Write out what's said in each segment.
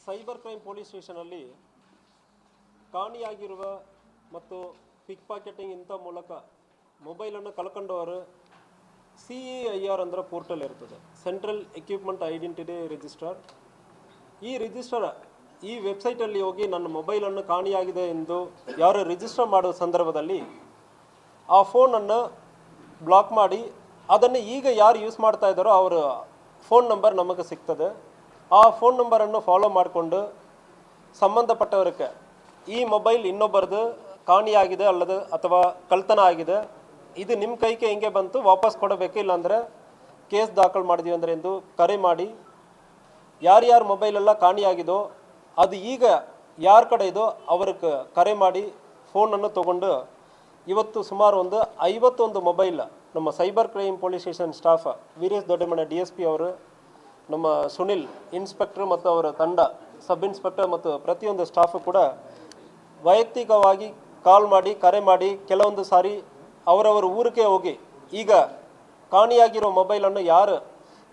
Cyber crime police ಸ್ಟೇಷನಲ್ಲಿ ಕಾಣಿಯಾಗಿರುವ ಮತ್ತು ಪಿಕ್ pocketing ಇಂಥ ಮೂಲಕ ಮೊಬೈಲನ್ನು ಕಳ್ಕೊಂಡವರು CEIR ಅಂದ್ರೆ ಪೋರ್ಟಲ್ ಇರ್ತದೆ, ಸೆಂಟ್ರಲ್ ಎಕ್ವಿಪ್ಮೆಂಟ್ ಐಡೆಂಟಿಟಿ ರಿಜಿಸ್ಟರ್. ಈ ರಿಜಿಸ್ಟರ್ ಈ ವೆಬ್ಸೈಟಲ್ಲಿ ಹೋಗಿ ನನ್ನ ಮೊಬೈಲನ್ನು ಕಾಣಿಯಾಗಿದೆ ಎಂದು ಯಾರು ರಿಜಿಸ್ಟರ್ ಮಾಡೋ ಸಂದರ್ಭದಲ್ಲಿ ಆ ಫೋನನ್ನು ಬ್ಲಾಕ್ ಮಾಡಿ ಅದನ್ನು ಈಗ ಯಾರು ಯೂಸ್ ಮಾಡ್ತಾ ಇದ್ದಾರೋ ಅವರ ಫೋನ್ ನಂಬರ್ ನಮಗೆ ಸಿಗ್ತದೆ. ಆ ಫೋನ್ ನಂಬರನ್ನು ಫಾಲೋ ಮಾಡಿಕೊಂಡು ಸಂಬಂಧಪಟ್ಟವರಿಗೆ ಈ ಮೊಬೈಲ್ ಇನ್ನೊಬ್ಬರದು ಕಾಣಿಯಾಗಿದೆ ಅಲ್ಲದೆ ಅಥವಾ ಕಳ್ತನ ಆಗಿದೆ, ಇದು ನಿಮ್ಮ ಕೈಗೆ ಹೆಂಗೆ ಬಂತು, ವಾಪಸ್ ಕೊಡಬೇಕು, ಇಲ್ಲಾಂದರೆ ಕೇಸ್ ದಾಖಲು ಮಾಡಿದ್ವಿ ಅಂದರೆ ಎಂದು ಕರೆ ಮಾಡಿ ಯಾರ್ಯಾರ ಮೊಬೈಲೆಲ್ಲ ಕಾಣಿಯಾಗಿದೋ ಅದು ಈಗ ಯಾರ ಕಡೆ ಇದೋ ಅವ್ರಿಗೆ ಕರೆ ಮಾಡಿ ಫೋನನ್ನು ತೊಗೊಂಡು ಇವತ್ತು ಸುಮಾರು ಒಂದು 51 ಮೊಬೈಲ್ ನಮ್ಮ cyber crime police station staff Veeresh Doddamane DSP ಅವರು, ನಮ್ಮ ಸುನಿಲ್ ಇನ್ಸ್ಪೆಕ್ಟರ್ ಮತ್ತು ಅವರ ತಂಡ ಸಬ್ ಇನ್ಸ್ಪೆಕ್ಟರ್ ಮತ್ತು ಪ್ರತಿಯೊಂದು ಸ್ಟಾಫು ಕೂಡ ವೈಯಕ್ತಿಕವಾಗಿ ಕಾಲ್ ಮಾಡಿ ಕರೆ ಮಾಡಿ ಕೆಲವೊಂದು ಸಾರಿ ಅವರವರ ಊರಿಗೆ ಹೋಗಿ ಈಗ ಕಾಣಿಯಾಗಿರೋ ಮೊಬೈಲನ್ನು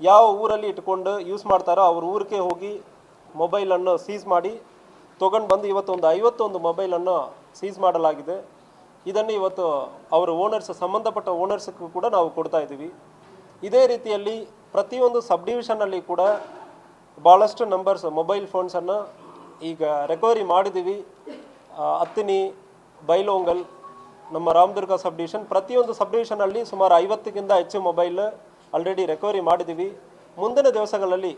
ಯಾವ ಊರಲ್ಲಿ ಇಟ್ಕೊಂಡು ಯೂಸ್ ಮಾಡ್ತಾರೋ ಅವ್ರ ಊರಿಗೆ ಹೋಗಿ ಮೊಬೈಲನ್ನು ಸೀಸ್ ಮಾಡಿ ತೊಗೊಂಡು ಬಂದು ಇವತ್ತೊಂದು 51 ಮೊಬೈಲನ್ನು ಸೀಸ್ ಮಾಡಲಾಗಿದೆ. ಇದನ್ನು ಇವತ್ತು ಅವರ ಓನರ್ಸ್ ಸಂಬಂಧಪಟ್ಟ ಓನರ್ಸ್ಗೂ ಕೂಡ ನಾವು ಕೊಡ್ತಾ ಇದ್ದೀವಿ. ಇದೇ ರೀತಿಯಲ್ಲಿ ಪ್ರತಿಯೊಂದು ಸಬ್ ಡಿವಿಷನಲ್ಲಿ ಕೂಡ ಭಾಳಷ್ಟು ನಂಬರ್ಸ್ ಮೊಬೈಲ್ ಫೋನ್ಸನ್ನು ಈಗ ರಿಕವರಿ ಮಾಡಿದ್ದೀವಿ. ಅತ್ತಿನಿ, ಬೈಲೊಂಗಲ್, ನಮ್ಮ ರಾಮದುರ್ಗ ಸಬ್ ಡಿವಿಷನ್ ಪ್ರತಿಯೊಂದು ಸಬ್ ಡಿವಿಷನಲ್ಲಿ ಸುಮಾರು 50ಕ್ಕಿಂತ ಹೆಚ್ಚು ಮೊಬೈಲ್ ಆಲ್ರೆಡಿ ರಿಕವರಿ ಮಾಡಿದ್ದೀವಿ. ಮುಂದಿನ ದಿವಸಗಳಲ್ಲಿ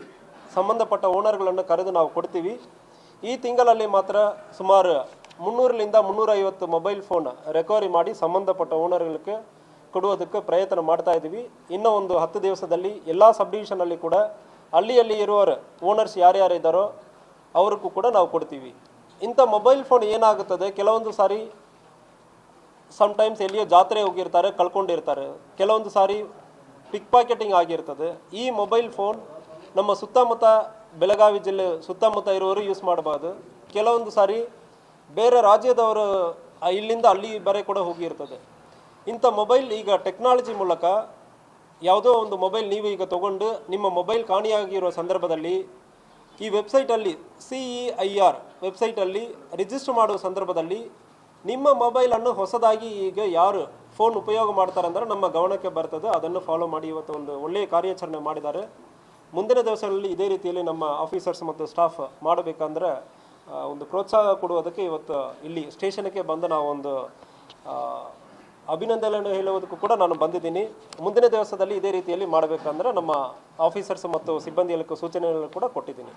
ಸಂಬಂಧಪಟ್ಟ ಓನರ್ಗಳನ್ನು ಕರೆದು ನಾವು ಕೊಡ್ತೀವಿ. ಈ ತಿಂಗಳಲ್ಲಿ ಮಾತ್ರ ಸುಮಾರು 300ರಿಂದ 350 ಮೊಬೈಲ್ ಫೋನ್ ರಿಕವರಿ ಮಾಡಿ ಸಂಬಂಧಪಟ್ಟ ಓನರ್ಗಳಿಗೆ ಕೊಡುವುದಕ್ಕೆ ಪ್ರಯತ್ನ ಮಾಡ್ತಾ ಇದ್ದೀವಿ. ಇನ್ನೂ ಒಂದು 10 ದಿವಸದಲ್ಲಿ ಎಲ್ಲ ಸಬ್ ಡಿವಿಷನಲ್ಲಿ ಕೂಡ ಅಲ್ಲಿ ಇರುವವರು ಓನರ್ಸ್ ಯಾರ್ಯಾರು ಇದ್ದಾರೋ ಅವ್ರಿಗೂ ಕೂಡ ನಾವು ಕೊಡ್ತೀವಿ. ಇಂಥ ಮೊಬೈಲ್ ಫೋನ್ ಏನಾಗುತ್ತದೆ, ಕೆಲವೊಂದು ಸಾರಿ ಸಮ್ಟೈಮ್ಸ್ ಎಲ್ಲಿಯೋ ಜಾತ್ರೆ ಹೋಗಿರ್ತಾರೆ, ಕಳ್ಕೊಂಡಿರ್ತಾರೆ, ಕೆಲವೊಂದು ಸಾರಿ ಪಿಕ್ ಪಾಕೆಟಿಂಗ್ ಆಗಿರ್ತದೆ. ಈ ಮೊಬೈಲ್ ಫೋನ್ ನಮ್ಮ ಸುತ್ತಮುತ್ತ ಬೆಳಗಾವಿ ಜಿಲ್ಲೆ ಸುತ್ತಮುತ್ತ ಇರುವವರು ಯೂಸ್ ಮಾಡಬಾರ್ದು. ಕೆಲವೊಂದು ಸಾರಿ ಬೇರೆ ರಾಜ್ಯದವರು ಇಲ್ಲಿಂದ ಅಲ್ಲಿ ಬರೆ ಕೂಡ ಹೋಗಿರ್ತದೆ. ಇಂಥ ಮೊಬೈಲ್ ಈಗ ಟೆಕ್ನಾಲಜಿ ಮೂಲಕ ಯಾವುದೋ ಒಂದು ಮೊಬೈಲ್ ನೀವು ಈಗ ತೊಗೊಂಡು ನಿಮ್ಮ ಮೊಬೈಲ್ ಕಾಣಿಯಾಗಿರೋ ಸಂದರ್ಭದಲ್ಲಿ ಈ ವೆಬ್ಸೈಟಲ್ಲಿ CEIR ವೆಬ್ಸೈಟಲ್ಲಿ ರಿಜಿಸ್ಟರ್ ಮಾಡುವ ಸಂದರ್ಭದಲ್ಲಿ ನಿಮ್ಮ ಮೊಬೈಲನ್ನು ಹೊಸದಾಗಿ ಈಗ ಯಾರು ಫೋನ್ ಉಪಯೋಗ ಮಾಡ್ತಾರಂದ್ರೆ ನಮ್ಮ ಗಮನಕ್ಕೆ ಬರ್ತದೆ. ಅದನ್ನು ಫಾಲೋ ಮಾಡಿ ಇವತ್ತು ಒಂದು ಒಳ್ಳೆಯ ಕಾರ್ಯಾಚರಣೆ ಮಾಡಿದ್ದಾರೆ. ಮುಂದಿನ ದಿವಸಗಳಲ್ಲಿ ಇದೇ ರೀತಿಯಲ್ಲಿ ನಮ್ಮ ಆಫೀಸರ್ಸ್ ಮತ್ತು ಸ್ಟಾಫ್ ಮಾಡಬೇಕಂದ್ರೆ ಒಂದು ಪ್ರೋತ್ಸಾಹ ಕೊಡುವುದಕ್ಕೆ ಇವತ್ತು ಇಲ್ಲಿ ಸ್ಟೇಷನ್ಗೆ ಬಂದು ನಾವು ಒಂದು ಅಭಿನಂದನೆ ಹೇಳುವುದಕ್ಕೂ ಕೂಡ ನಾನು ಬಂದಿದ್ದೀನಿ. ಮುಂದಿನ ದಿವಸದಲ್ಲಿ ಇದೇ ರೀತಿಯಲ್ಲಿ ಮಾಡಬೇಕಂದ್ರೆ ನಮ್ಮ ಆಫೀಸರ್ಸ್ ಮತ್ತು ಸಿಬ್ಬಂದಿಗಳಿಗೆ ಸೂಚನೆಗಳನ್ನು ಕೂಡ ಕೊಟ್ಟಿದ್ದೀನಿ.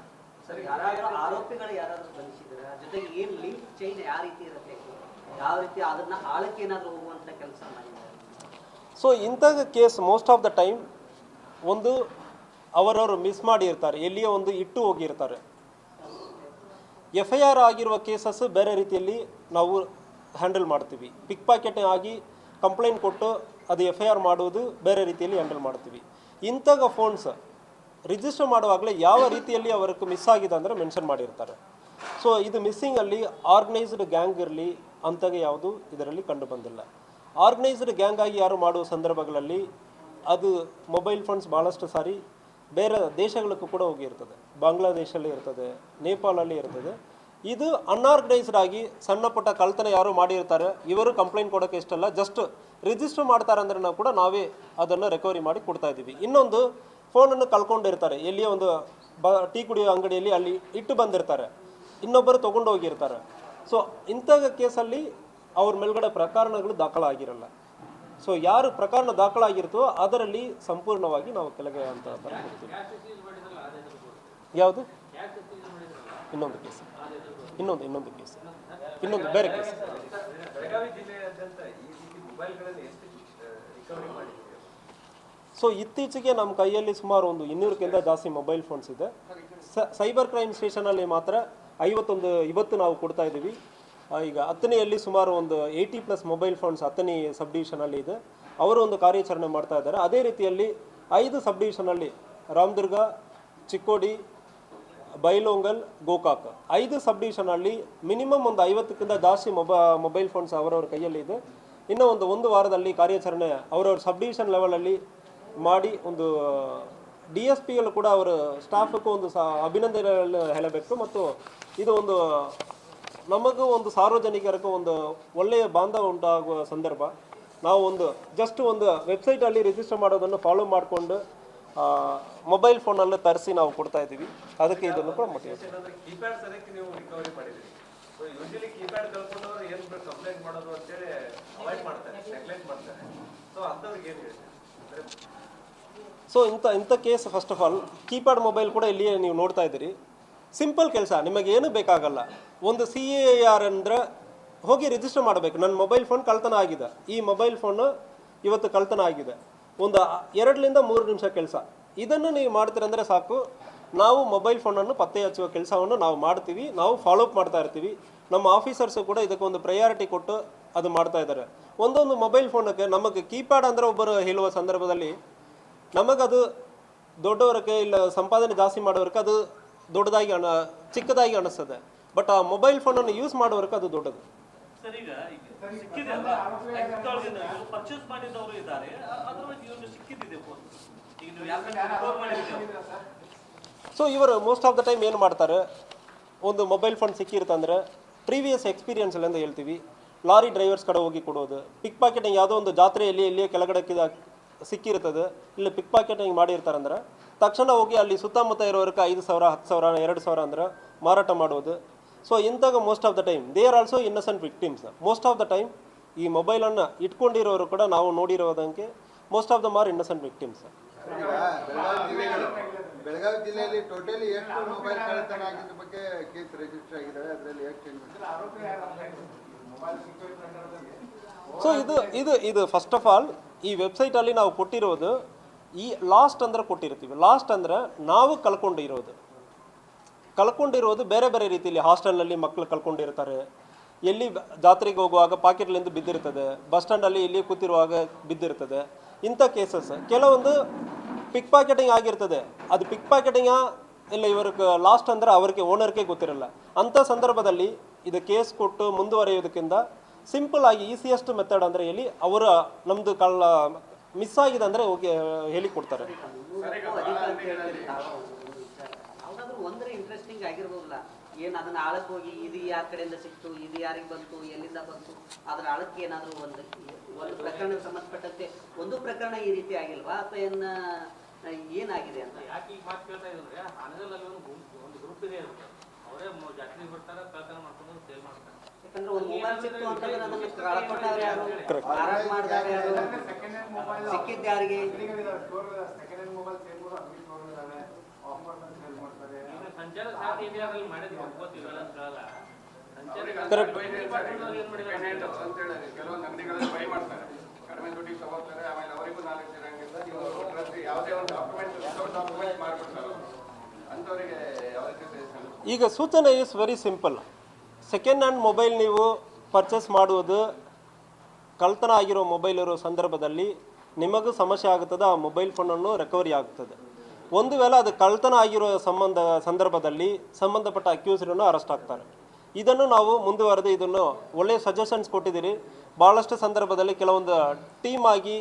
ಸೊ ಇಂಥ case most of the time ಒಂದು ಅವರವರು ಮಿಸ್ ಮಾಡಿರ್ತಾರೆ, ಎಲ್ಲಿಯೋ ಒಂದು ಇಟ್ಟು ಹೋಗಿರ್ತಾರೆ. FIR ಆಗಿರುವ ಕೇಸಸ್ ಬೇರೆ ರೀತಿಯಲ್ಲಿ ನಾವು ಹ್ಯಾಂಡಲ್ ಮಾಡ್ತೀವಿ. ಪಿಕ್ ಪಾಕೆಟ್ ಆಗಿ ಕಂಪ್ಲೇಂಟ್ ಕೊಟ್ಟು ಅದು FIR ಮಾಡುವುದು ಬೇರೆ ರೀತಿಯಲ್ಲಿ ಹ್ಯಾಂಡಲ್ ಮಾಡ್ತೀವಿ. ಇಂಥ ಫೋನ್ಸ್ ರಿಜಿಸ್ಟರ್ ಮಾಡುವಾಗಲೇ ಯಾವ ರೀತಿಯಲ್ಲಿ ಅವರಿಗೆ ಮಿಸ್ ಆಗಿದೆ ಅಂದರೆ ಮೆನ್ಷನ್ ಮಾಡಿರ್ತಾರೆ. ಸೊ ಇದು ಮಿಸ್ಸಿಂಗಲ್ಲಿ ಆರ್ಗನೈಸ್ಡ್ ಗ್ಯಾಂಗ್ ಇರಲಿ ಅಂಥಗೆ ಯಾವುದು ಇದರಲ್ಲಿ ಕಂಡು ಬಂದಿಲ್ಲ. ಆರ್ಗನೈಸ್ಡ್ ಗ್ಯಾಂಗ್ ಆಗಿ ಯಾರು ಮಾಡುವ ಸಂದರ್ಭಗಳಲ್ಲಿ ಅದು ಮೊಬೈಲ್ ಫೋನ್ಸ್ ಭಾಳಷ್ಟು ಸಾರಿ ಬೇರೆ ದೇಶಗಳಿಗೂ ಕೂಡ ಹೋಗಿರ್ತದೆ. ಬಾಂಗ್ಲಾದೇಶಲ್ಲಿ ಇರ್ತದೆ, ನೇಪಾಳಲ್ಲಿ ಇರ್ತದೆ. ಇದು ಅನ್ಆರ್ಗನೈಸ್ಡ್ ಆಗಿ ಸಣ್ಣ ಪುಟ್ಟ ಕಳ್ತನ ಯಾರು ಮಾಡಿರ್ತಾರೆ, ಇವರು ಕಂಪ್ಲೇಂಟ್ ಕೊಡೋಕ್ಕೆ ಇಷ್ಟಲ್ಲ, ಜಸ್ಟ್ ರಿಜಿಸ್ಟರ್ ಮಾಡ್ತಾರೆ ಅಂದರೆ ನಾವು ಕೂಡ ನಾವೇ ಅದನ್ನು ರಿಕವರಿ ಮಾಡಿ ಕೊಡ್ತಾ ಇದ್ದೀವಿ. ಇನ್ನೊಂದು ಫೋನನ್ನು ಕಳ್ಕೊಂಡಿರ್ತಾರೆ, ಎಲ್ಲಿಯೋ ಒಂದು ಟೀ ಕುಡಿಯೋ ಅಂಗಡಿಯಲ್ಲಿ ಅಲ್ಲಿ ಇಟ್ಟು ಬಂದಿರ್ತಾರೆ, ಇನ್ನೊಬ್ಬರು ತೊಗೊಂಡು ಹೋಗಿರ್ತಾರೆ. ಸೊ ಇಂಥ ಕೇಸಲ್ಲಿ ಅವ್ರ ಮೇಲ್ಗಡೆ ಪ್ರಕರಣಗಳು ದಾಖಲಾಗಿರಲ್ಲ. ಸೊ ಯಾರು ಪ್ರಕರಣ ದಾಖಲಾಗಿರ್ತೋ ಅದರಲ್ಲಿ ಸಂಪೂರ್ಣವಾಗಿ ನಾವು ಕೆಳಗೆ ಅಂತ ಬರ್ತೀವಿ. ಯಾವುದು ಇನ್ನೊಂದು ಕೇಸ್, ಇನ್ನೊಂದು ಕೇಸ್, ಇನ್ನೊಂದು ಬೇರೆ ಕೇಸ್. ಸೊ ಇತ್ತೀಚೆಗೆ ನಮ್ಮ ಕೈಯಲ್ಲಿ ಸುಮಾರು ಒಂದು 200ಕ್ಕಿಂತ ಜಾಸ್ತಿ ಮೊಬೈಲ್ ಫೋನ್ಸ್ ಇದೆ. ಸೈಬರ್ ಕ್ರೈಮ್ ಸ್ಟೇಷನಲ್ಲಿ ಮಾತ್ರ 51 ಇವತ್ತು ನಾವು ಕೊಡ್ತಾ ಇದ್ದೀವಿ. ಈಗ ಅತ್ತನಿಯಲ್ಲಿ ಸುಮಾರು ಒಂದು 80+ ಮೊಬೈಲ್ ಫೋನ್ಸ್ ಅತ್ತನಿ ಸಬ್ ಡಿವಿಷನಲ್ಲಿ ಇದೆ. ಅವರು ಒಂದು ಕಾರ್ಯಾಚರಣೆ ಮಾಡ್ತಾ ಇದ್ದಾರೆ. ಅದೇ ರೀತಿಯಲ್ಲಿ 5 ಸಬ್ ಡಿವಿಷನಲ್ಲಿ ರಾಮದುರ್ಗ, ಚಿಕ್ಕೋಡಿ, ಬೈಲೊಂಗಲ್, ಗೋಕಾಕ್ 5 ಸಬ್ ಡಿವಿಷನಲ್ಲಿ ಮಿನಿಮಮ್ ಒಂದು 50ಕ್ಕಿಂತ ಜಾಸ್ತಿ ಮೊಬೈಲ್ ಫೋನ್ಸ್ ಅವರವ್ರ ಕೈಯಲ್ಲಿ ಇದೆ. ಇನ್ನೂ ಒಂದು ವಾರದಲ್ಲಿ ಕಾರ್ಯಾಚರಣೆ ಅವರವ್ರ ಸಬ್ ಡಿವಿಷನ್ ಲೆವೆಲಲ್ಲಿ ಮಾಡಿ ಒಂದು DSPಗಳು ಕೂಡ ಅವರ ಸ್ಟಾಫಕ್ಕೂ ಒಂದು ಅಭಿನಂದನೆಗಳನ್ನು ಹೇಳಬೇಕು. ಮತ್ತು ಇದು ಒಂದು ನಮಗೂ ಒಂದು ಸಾರ್ವಜನಿಕರಿಗೂ ಒಂದು ಒಳ್ಳೆಯ ಬಾಂಧವ ಉಂಟಾಗುವ ಸಂದರ್ಭ. ನಾವು ಒಂದು ಜಸ್ಟ್ ಒಂದು ವೆಬ್ಸೈಟಲ್ಲಿ ರಿಜಿಸ್ಟರ್ ಮಾಡೋದನ್ನು ಫಾಲೋ ಮಾಡಿಕೊಂಡು ಮೊಬೈಲ್ ಫೋನನ್ನು ತರಿಸಿ ನಾವು ಕೊಡ್ತಾ ಇದ್ದೀವಿ. ಅದಕ್ಕೆ ಇದನ್ನು ಕೂಡ ಮೋಟಿವೇಟ್. ಕೀಪ್ಯಾಡ್ ಸದ್ಯಕ್ಕೆ ನೀವು ರಿಕವರಿ ಮಾಡಿದ್ದೀರಿ. ಸೊ ಯೂಶಲಿ ಕೀಪ್ಯಾಡ್ ಕಲ್ತ್ಕೊಂಡವ್ರು ಏನು ಕಂಪ್ಲೇಂಟ್ ಮಾಡೋದು ಅಂತೇಳಿ ಅವಾಯ್ಡ್ ಮಾಡ್ತಾರೆ, ನೆಗ್ಲೆಕ್ಟ್ ಮಾಡ್ತಾರೆ. ಸೊ ಅಂಥವ್ರಿಗೆ ಏನು ಹೇಳ್ತೀವಿ? ಸೊ ಇಂಥ case first of all keypad mobile ಕೂಡ ಇಲ್ಲಿ ನೀವು ನೋಡ್ತಾ ಇದ್ದೀರಿ. ಸಿಂಪಲ್ ಕೆಲಸ, ನಿಮಗೇನು ಬೇಕಾಗಲ್ಲ. ಒಂದು CAR ಅಂದರೆ ಹೋಗಿ ರಿಜಿಸ್ಟರ್ ಮಾಡಬೇಕು. ನನ್ನ ಮೊಬೈಲ್ ಫೋನ್ ಕಳ್ತನ ಆಗಿದೆ, ಈ ಮೊಬೈಲ್ ಫೋನು ಇವತ್ತು ಕಳ್ತನ ಆಗಿದೆ. ಒಂದು 2 ರಿಂದ 3 ನಿಮಿಷ ಕೆಲಸ. ಇದನ್ನು ನೀವು ಮಾಡ್ತೀರಂದರೆ ಸಾಕು. ನಾವು ಮೊಬೈಲ್ ಫೋನನ್ನು ಪತ್ತೆ ಹಚ್ಚುವ ಕೆಲಸವನ್ನು ನಾವು ಮಾಡ್ತೀವಿ, ನಾವು ಫಾಲೋಅಪ್ ಮಾಡ್ತಾ ಇರ್ತೀವಿ. ನಮ್ಮ ಆಫೀಸರ್ಸು ಕೂಡ ಇದಕ್ಕೊಂದು ಪ್ರಯಾರಿಟಿ ಕೊಟ್ಟು ಅದು ಮಾಡ್ತಾ ಇದ್ದಾರೆ. ಒಂದೊಂದು ಮೊಬೈಲ್ ಫೋನಕ್ಕೆ ನಮಗೆ ಕೀಪ್ಯಾಡ್ ಅಂದರೆ ಒಬ್ಬರು ಹೇಳುವ ಸಂದರ್ಭದಲ್ಲಿ ನಮಗದು ದೊಡ್ಡವರಿಗೆ ಇಲ್ಲ ಸಂಪಾದನೆ ಜಾಸ್ತಿ ಮಾಡೋರಿಗೆ ಅದು ದೊಡ್ಡದಾಗಿ ಚಿಕ್ಕದಾಗಿ ಅನಿಸ್ತದೆ. ಬಟ್ ಆ ಮೊಬೈಲ್ ಫೋನನ್ನು ಯೂಸ್ ಮಾಡೋರಿಗೆ ಅದು ದೊಡ್ಡದು. ಸರ್, ಈಗ ಸಿಕ್ಕಿದೆಯಲ್ಲ, ಪರ್ಚೇಸ್ ಮಾಡಿದವರು ಇದ್ದಾರೆ, ಅದರೊಳಗೆ ಇವರು ಸಿಕ್ಕಿದ್ದಿದೆ ಫೋನ್. ಈಗ ನೀವು ಯಾಕಂದ್ರೆ ಸೊ ಇವರು ಮೋಸ್ಟ್ ಆಫ್ ದ ಟೈಮ್ ಏನು ಮಾಡ್ತಾರೆ, ಒಂದು ಮೊಬೈಲ್ ಫೋನ್ ಸಿಕ್ಕಿರುತ್ತಂದರೆ ಪ್ರೀವಿಯಸ್ ಎಕ್ಸ್ಪೀರಿಯನ್ಸಲ್ಲಿ ಅಂತ ಹೇಳ್ತೀವಿ. ಲಾರಿ ಡ್ರೈವರ್ಸ್ ಕಡೆ ಹೋಗಿ ಕೊಡೋದು, ಪಿಕ್ ಪಾಕೆಟಿಂಗ್ ಯಾವುದೋ ಒಂದು ಜಾತ್ರೆಯಲ್ಲಿ ಎಲ್ಲಿಯೇ ಕೆಳಗಡೆ ಸಿಕ್ಕಿರ್ತದೆ, ಇಲ್ಲಿ ಪಿಕ್ ಪಾಕೆಟಿಂಗ್ ಮಾಡಿರ್ತಾರಂದ್ರೆ ತಕ್ಷಣ ಹೋಗಿ ಅಲ್ಲಿ ಸುತ್ತಮುತ್ತ ಇರೋರಿಗೆ 5,000, 10,000, 2,000 ಅಂದ್ರೆ ಮಾರಾಟ ಮಾಡೋದು. ಸೊ ಇಂಥಾಗ most of the time they are also innocent victims. Most of the time ಈ ಮೊಬೈಲನ್ನು ಇಟ್ಕೊಂಡಿರೋರು ಕೂಡ ನಾವು ನೋಡಿರೋದಂಗೆ most of the more innocent victims. Belagavi ಜಿಲ್ಲೆಯಲ್ಲಿ ಟೋಟಲಿ ಎಷ್ಟು ಮೊಬೈಲ್ ಕಳ್ಳತನ ಆಗಿದ್ದ ಬಗ್ಗೆ ಕೇಸ್ ರಿಜಿಸ್ಟರ್ ಆಗಿದ್ದಾವೆ, ಅದರಲ್ಲಿ ಎಷ್ಟು? ಸೊ ಇದು ಫಸ್ಟ್ ಆಫ್ ಆಲ್ ಈ ವೆಬ್ಸೈಟಲ್ಲಿ ನಾವು ಕೊಟ್ಟಿರೋದು ಈ ಲಾಸ್ಟ್ ಅಂದ್ರೆ ಕೊಟ್ಟಿರ್ತೀವಿ. ಲಾಸ್ಟ್ ಅಂದ್ರೆ ನಾವು ಕಳ್ಕೊಂಡಿರೋದು ಬೇರೆ ಬೇರೆ ರೀತಿಯಲ್ಲಿ. ಹಾಸ್ಟೆಲ್ನಲ್ಲಿ ಮಕ್ಕಳು ಕಳ್ಕೊಂಡಿರ್ತಾರೆ, ಎಲ್ಲಿ ಜಾತ್ರೆಗೆ ಹೋಗುವಾಗ ಪಾಕೆಟ್ಲಿಂದ ಬಿದ್ದಿರ್ತದೆ, ಬಸ್ ಸ್ಟ್ಯಾಂಡಲ್ಲಿ ಎಲ್ಲಿ ಕೂತಿರುವಾಗ ಬಿದ್ದಿರ್ತದೆ. ಇಂಥ ಕೇಸಸ್ ಕೆಲವೊಂದು ಪಿಕ್ ಪಾಕೆಟಿಂಗ್ ಆಗಿರ್ತದೆ. ಅದು ಪಿಕ್ ಪಾಕೆಟಿಂಗ ಇಲ್ಲ ಇವ್ರಿಗೆ ಲಾಸ್ಟ್ ಅಂದ್ರೆ ಅವ್ರಿಗೆ ಓನರ್ಗೆ ಗೊತ್ತಿರಲ್ಲ. ಅಂಥ ಸಂದರ್ಭದಲ್ಲಿ ಇದು ಕೇಸ್ ಕೊಟ್ಟು ಮುಂದುವರಿಯೋದಕ್ಕಿಂತ ಸಿಂಪಲ್ ಆಗಿ ಈಸಿಯೆಸ್ಟ್ ಮೆಥಡ್ ಅಂದರೆ ಎಲ್ಲಿ ಅವರ ನಮ್ಮದು ಮಿಸ್ ಆಗಿದೆ ಅಂದರೆ ಹೋಗಿ ಹೇಳಿ ಕೊಡ್ತಾರೆ. ಯಾವುದಾದ್ರೂ ಒಂದರ ಇಂಟ್ರೆಸ್ಟಿಂಗ್ ಆಗಿರ್ಬೋದಲ್ಲ, ಏನು ಅದನ್ನ ಆಳಕ್ಕೆ ಹೋಗಿ ಇದು ಯಾರ ಕಡೆಯಿಂದ ಸಿಕ್ತು, ಇದು ಯಾರಿಗೆ ಬಂತು, ಎಲ್ಲಿಂದ ಬಂತು, ಅದರ ಆಳಕ್ಕೆ ಏನಾದರೂ ಒಂದು ಪ್ರಕರಣಕ್ಕೆ ಸಂಬಂಧಪಟ್ಟಂತೆ ಒಂದು ಪ್ರಕರಣ ಈ ರೀತಿ ಆಗಿಲ್ವಾ, ಅಥವಾ ಏನಾಗಿದೆ ಅಂತ? ಯಾಕೆ ಈಗ ಮಾತು ಕೇಳ್ತಾ ಇದ್ರೆ ಆನಗಲಲ್ಲಿ ಒಂದು ಗ್ರೂಪ್ ಇದೆ, ಅವರೇ ಜಾತ್ರೆಗೆ ಬರ್ತಾರೆ, ಕಳ್ತನ ಮಾಡ್ಕೊಂಡು ಸೇಲ್ ಮಾಡ್ತಾರೆ. ಯಾಕಂದ್ರೆ ಒಂದು ಮೊಬೈಲ್ ಸಿಕ್ತು ಅಂತಂದ್ರೆ ಅದನ್ನು ಕಳ್ಕೊಂಡವ್ರು ಯಾರು, ಮಾರಾಟ ಮಾಡಿದವ್ರು ಯಾರು, ಸಿಕ್ಕಿದ್ದು ಯಾರಿಗೆ? ಸಂಚಾರ ಸಾಥ್ ಇಂಡಿಯಾದಲ್ಲಿ ಮಾಡಿದ್ವಿ ಗೊತ್ತಿರಲ್ಲ ಅಂತ ಹೇಳಲ್ಲ. ಕೆಲವೊಂದು ಅಂಗಡಿಗಳಲ್ಲಿ ಬೈ ಮಾಡ್ತಾರೆ, ಕಡಿಮೆ ದುಡ್ಡಿಗೆ ತಗೋತಾರೆ, ಆಮೇಲೆ ಅವರಿಗೂ ನಾಲೆಜ್ ಇರಂಗಿಲ್ಲ, ಯಾವುದೇ ಒಂದು ಡಾಕ್ಯುಮೆಂಟ್ ಮಾಡ್ಬಿಡ್ತಾರೆ. ಅಂಥವರಿಗೆ ಯಾವ ರೀತಿ? ಈಗ ಸೂಚನೆ is very simple. Second hand mobile ನೀವು ಪರ್ಚೇಸ್ ಮಾಡುವುದು, ಕಳ್ತನ ಆಗಿರೋ ಮೊಬೈಲ್ ಇರೋ ಸಂದರ್ಭದಲ್ಲಿ ನಿಮಗೂ ಸಮಸ್ಯೆ ಆಗುತ್ತದೆ, ಆ ಮೊಬೈಲ್ ಫೋನನ್ನು ರಿಕವರಿ ಆಗ್ತದೆ. ಒಂದು ವೇಳೆ ಅದು ಕಳ್ತನ ಆಗಿರೋ ಸಂದರ್ಭದಲ್ಲಿ ಸಂಬಂಧಪಟ್ಟ ಅಕ್ಯೂಸ್ರನ್ನು ಅರೆಸ್ಟ್ ಆಗ್ತಾರೆ. ಇದನ್ನು ನಾವು ಮುಂದುವರೆದು ಇದನ್ನು ಒಳ್ಳೆಯ ಸಜೆಷನ್ಸ್ ಕೊಟ್ಟಿದ್ದೀರಿ. ಭಾಳಷ್ಟು ಸಂದರ್ಭದಲ್ಲಿ ಕೆಲವೊಂದು ಟೀಮ್ ಆಗಿ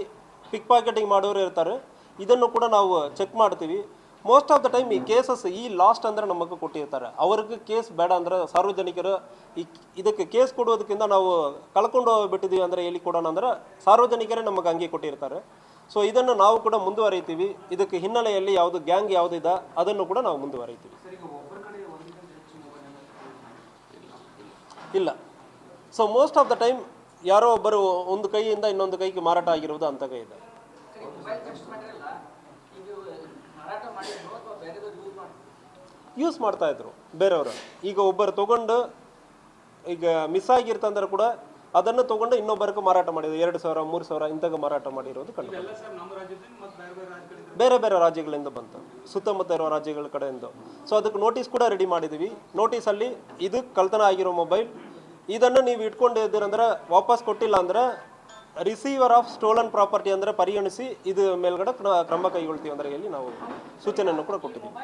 ಪಿಕ್ ಪಾಕೆಟಿಂಗ್ ಮಾಡೋರು ಇರ್ತಾರೆ, ಇದನ್ನು ಕೂಡ ನಾವು ಚೆಕ್ ಮಾಡ್ತೀವಿ. ಮೋಸ್ಟ್ ಆಫ್ ದ ಟೈಮ್ ಈ ಕೇಸಸ್ ಈ ಲಾಸ್ಟ್ ಅಂದರೆ ನಮಗೆ ಕೊಟ್ಟಿರ್ತಾರೆ. ಅವ್ರಿಗೆ ಕೇಸ್ ಬೇಡ ಅಂದರೆ ಸಾರ್ವಜನಿಕರು ಇದಕ್ಕೆ ಕೇಸ್ ಕೊಡೋದಕ್ಕಿಂತ ನಾವು ಕಳ್ಕೊಂಡು ಹೋಗ್ಬಿಟ್ಟಿದ್ದೀವಿ ಅಂದರೆ ಎಲ್ಲಿ ಕೊಡೋಣ ಅಂದರೆ ಸಾರ್ವಜನಿಕರೇ ನಮಗೆ ಅಂಗಿ ಕೊಟ್ಟಿರ್ತಾರೆ. ಸೊ ಇದನ್ನು ನಾವು ಕೂಡ ಮುಂದುವರಿತೀವಿ. ಇದಕ್ಕೆ ಹಿನ್ನೆಲೆಯಲ್ಲಿ ಯಾವುದು ಗ್ಯಾಂಗ್ ಯಾವುದಿದೆ ಅದನ್ನು ಕೂಡ ನಾವು ಮುಂದುವರಿತೀವಿ. ಇಲ್ಲ. So most of the time ಯಾರೋ ಒಬ್ಬರು ಒಂದು ಕೈಯಿಂದ ಇನ್ನೊಂದು ಕೈಗೆ ಮಾರಾಟ ಆಗಿರುವುದು ಅಂತ ಕೈ ಇದೆ. ಯೂಸ್ ಮಾಡ್ತಾ ಇದ್ರು ಬೇರೆಯವರು. ಈಗ ಒಬ್ಬರು ತೊಗೊಂಡು ಈಗ ಮಿಸ್ ಆಗಿರ್ತಂದ್ರೆ ಕೂಡ ಅದನ್ನು ತೊಗೊಂಡು ಇನ್ನೊಬ್ಬರಿಗೆ ಮಾರಾಟ ಮಾಡಿದ್ರು. 2,000, 3,000 ಇಂಥಾಗ ಮಾರಾಟ ಮಾಡಿರೋದು ಕಂಡು. ಬೇರೆ ಬೇರೆ ರಾಜ್ಯಗಳಿಂದ ಬಂತು, ಸುತ್ತಮುತ್ತ ಇರೋ ರಾಜ್ಯಗಳ ಕಡೆಯಿಂದ. ಸೊ ಅದಕ್ಕೆ ನೋಟಿಸ್ ಕೂಡ ರೆಡಿ ಮಾಡಿದ್ದೀವಿ. ನೋಟಿಸಲ್ಲಿ ಇದು ಕಳ್ತನ ಆಗಿರೋ ಮೊಬೈಲ್, ಇದನ್ನು ನೀವು ಇಟ್ಕೊಂಡಿದ್ದೀರಂದ್ರೆ ವಾಪಸ್ ಕೊಟ್ಟಿಲ್ಲ ಅಂದರೆ ರಿಸೀವರ್ ಆಫ್ ಸ್ಟೋಲನ್ ಪ್ರಾಪರ್ಟಿ ಅಂದರೆ ಪರಿಗಣಿಸಿ ಇದು ಮೇಲ್ಗಡೆ ಕ್ರಮ ಕೈಗೊಳ್ತೀವಿ ಅಂದರೆ ಹೇಳಿ ನಾವು ಸೂಚನೆಯನ್ನು ಕೂಡ ಕೊಟ್ಟಿದ್ದೀವಿ.